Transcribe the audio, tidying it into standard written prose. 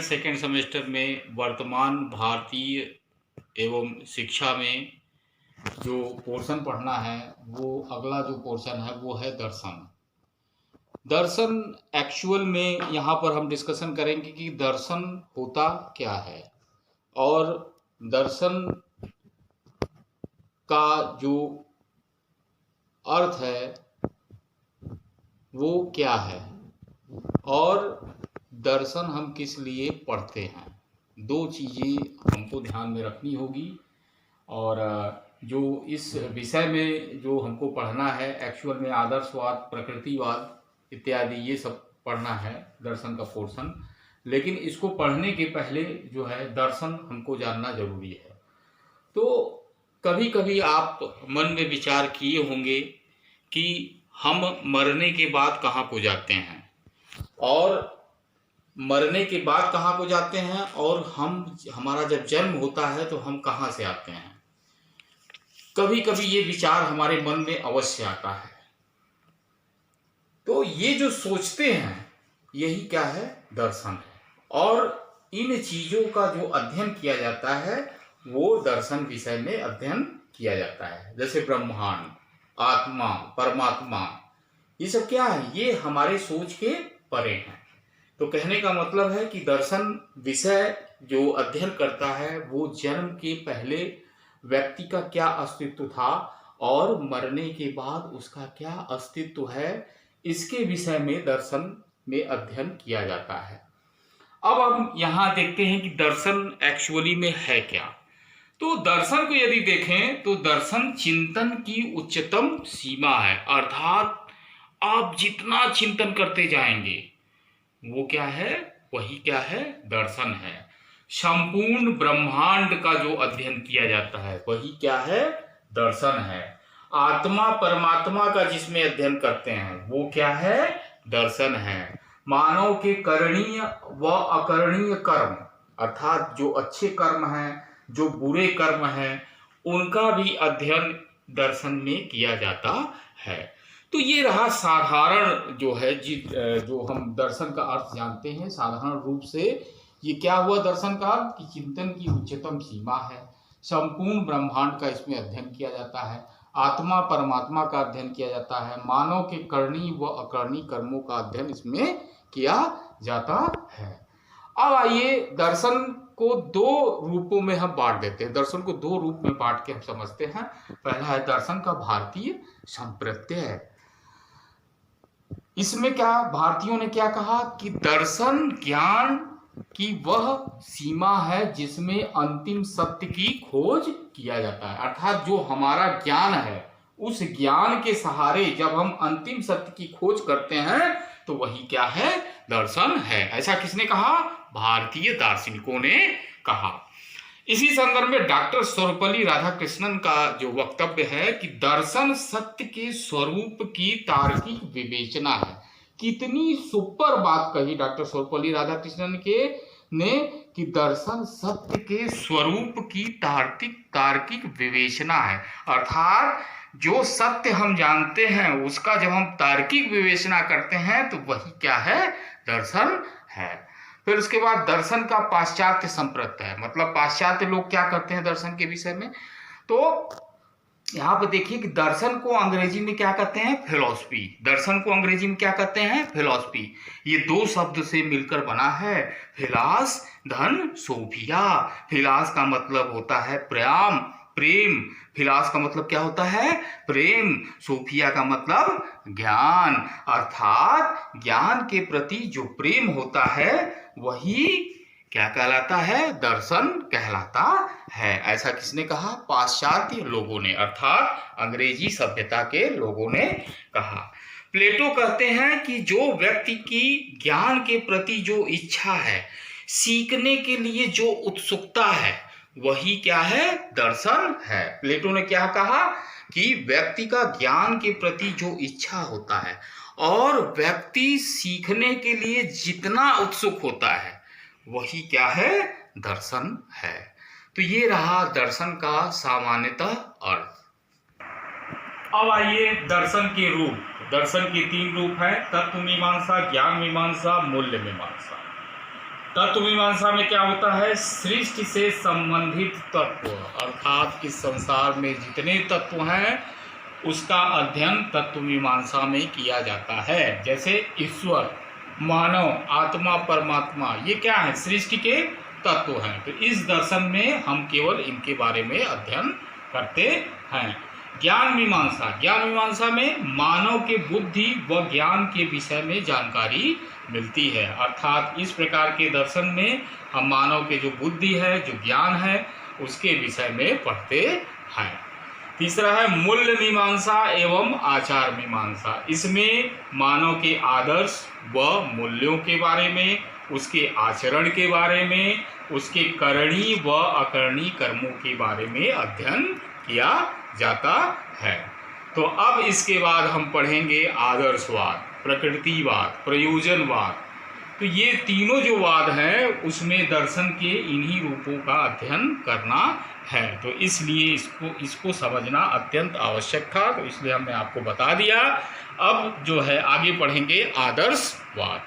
Second semester में वर्तमान भारतीय एवं शिक्षा में जो पोर्शन पढ़ना है, वो अगला जो पोर्शन है वो है दर्शन। दर्शन एक्चुअल में यहाँ पर हम डिस्कशन करेंगे कि दर्शन होता क्या है और दर्शन का जो अर्थ है वो क्या है और दर्शन हम किस लिए पढ़ते हैं। दो चीज़ें हमको ध्यान में रखनी होगी और जो इस विषय में जो हमको पढ़ना है एक्चुअल में आदर्शवाद, प्रकृतिवाद इत्यादि ये सब पढ़ना है दर्शन का पोर्शन। लेकिन इसको पढ़ने के पहले जो है दर्शन हमको जानना जरूरी है। तो कभी कभी आप मन में विचार किए होंगे कि हम मरने के बाद कहाँ को जाते हैं और मरने के बाद कहाँ को जाते हैं और हमारा जब जन्म होता है तो हम कहाँ से आते हैं। कभी कभी ये विचार हमारे मन में अवश्य आता है। तो ये जो सोचते हैं यही क्या है, दर्शन है। और इन चीजों का जो अध्ययन किया जाता है वो दर्शन विषय में अध्ययन किया जाता है। जैसे ब्रह्मांड, आत्मा, परमात्मा, ये सब क्या है, ये हमारे सोच के परे हैं। तो कहने का मतलब है कि दर्शन विषय जो अध्ययन करता है वो जन्म के पहले व्यक्ति का क्या अस्तित्व था और मरने के बाद उसका क्या अस्तित्व है, इसके विषय में दर्शन में अध्ययन किया जाता है। अब हम यहाँ देखते हैं कि दर्शन एक्चुअली में है क्या। तो दर्शन को यदि देखें तो दर्शन चिंतन की उच्चतम सीमा है। अर्थात आप जितना चिंतन करते जाएंगे वो क्या है, वही क्या है, दर्शन है। संपूर्ण ब्रह्मांड का जो अध्ययन किया जाता है वही क्या है, दर्शन है। आत्मा परमात्मा का जिसमें अध्ययन करते हैं वो क्या है, दर्शन है। मानव के करणीय व अकरणीय कर्म, अर्थात जो अच्छे कर्म हैं, जो बुरे कर्म हैं, उनका भी अध्ययन दर्शन में किया जाता है। तो ये रहा साधारण जो है जो हम दर्शन का अर्थ जानते हैं। साधारण रूप से ये क्या हुआ दर्शन का अर्थ कि चिंतन की उच्चतम सीमा है। संपूर्ण ब्रह्मांड का इसमें अध्ययन किया जाता है। आत्मा परमात्मा का अध्ययन किया जाता है। मानव के करणी व अकरणी कर्मों का अध्ययन इसमें किया जाता है। अब आइए दर्शन को दो रूपों में हम बांट देते हैं। दर्शन को दो रूप में बांट के हम समझते हैं। पहला है दर्शन का भारतीय संप्रत्यय। इसमें क्या भारतीयों ने क्या कहा कि दर्शन ज्ञान की वह सीमा है जिसमें अंतिम सत्य की खोज किया जाता है। अर्थात जो हमारा ज्ञान है उस ज्ञान के सहारे जब हम अंतिम सत्य की खोज करते हैं तो वही क्या है, दर्शन है। ऐसा किसने कहा, भारतीय दार्शनिकों ने कहा। इसी संदर्भ में डॉक्टर सर्वपल्ली राधाकृष्णन का जो वक्तव्य है कि दर्शन सत्य के स्वरूप की तार्किक विवेचना है। कितनी सुपर बात कही डॉक्टर सर्वपल्ली राधाकृष्णन ने कि दर्शन सत्य के स्वरूप की तार्किक विवेचना है। अर्थात जो सत्य हम जानते हैं उसका जब हम तार्किक विवेचना करते हैं तो वही क्या है, दर्शन है। फिर उसके बाद दर्शन का पाश्चात्य संप्रत्यय, मतलब पाश्चात्य लोग क्या करते हैं दर्शन के विषय में। तो यहाँ पे देखिए कि दर्शन को अंग्रेजी में क्या कहते हैं, फिलॉसफी। दर्शन को अंग्रेजी में क्या कहते हैं, फिलॉसफी। ये दो शब्द से मिलकर बना है, फिलास धन सोफिया। फिलास का मतलब होता है प्रेम। फिलास का मतलब क्या होता है, प्रेम। सोफिया का मतलब ज्ञान। अर्थात ज्ञान के प्रति जो प्रेम होता है वही क्या कहलाता है, दर्शन कहलाता है। ऐसा किसने कहा, पाश्चात्य लोगों ने, अर्थात अंग्रेजी सभ्यता के लोगों ने कहा। प्लेटो कहते हैं कि जो व्यक्ति की ज्ञान के प्रति जो इच्छा है, सीखने के लिए जो उत्सुकता है, वही क्या है, दर्शन है। प्लेटो ने क्या कहा कि व्यक्ति का ज्ञान के प्रति जो इच्छा होता है और व्यक्ति सीखने के लिए जितना उत्सुक होता है वही क्या है, दर्शन है। तो ये रहा दर्शन का सामान्यतः अर्थ। अब आइए दर्शन के रूप। दर्शन के तीन रूप हैं, तत्व मीमांसा, ज्ञान मीमांसा, मूल्य मीमांसा। तत्व मीमांसा में क्या होता है? सृष्टि से संबंधित तत्व, अर्थात इस संसार में जितने तत्व हैं उसका अध्ययन तत्व मीमांसा में किया जाता है। जैसे ईश्वर, मानव, आत्मा, परमात्मा, ये क्या है? सृष्टि के तत्व हैं। तो इस दर्शन में हम केवल इनके बारे में अध्ययन करते हैं। ज्ञान मीमांसा में मानव के बुद्धि व ज्ञान के विषय में जानकारी मिलती है। अर्थात इस प्रकार के दर्शन में हम मानव के जो बुद्धि है, जो ज्ञान है, उसके विषय में पढ़ते हैं। तीसरा है मूल्य मीमांसा एवं आचार मीमांसा। इसमें मानव के आदर्श व मूल्यों के बारे में, उसके आचरण के बारे में, उसके करणी व अकरणी कर्मों के बारे में अध्ययन किया जाता है। तो अब इसके बाद हम पढ़ेंगे आदर्शवाद, प्रकृतिवाद, प्रयोजनवाद। तो ये तीनों जो वाद हैं उसमें दर्शन के इन्हीं रूपों का अध्ययन करना है। तो इसलिए इसको समझना अत्यंत आवश्यक था, तो इसलिए हमने आपको बता दिया। अब जो है आगे पढ़ेंगे आदर्शवाद।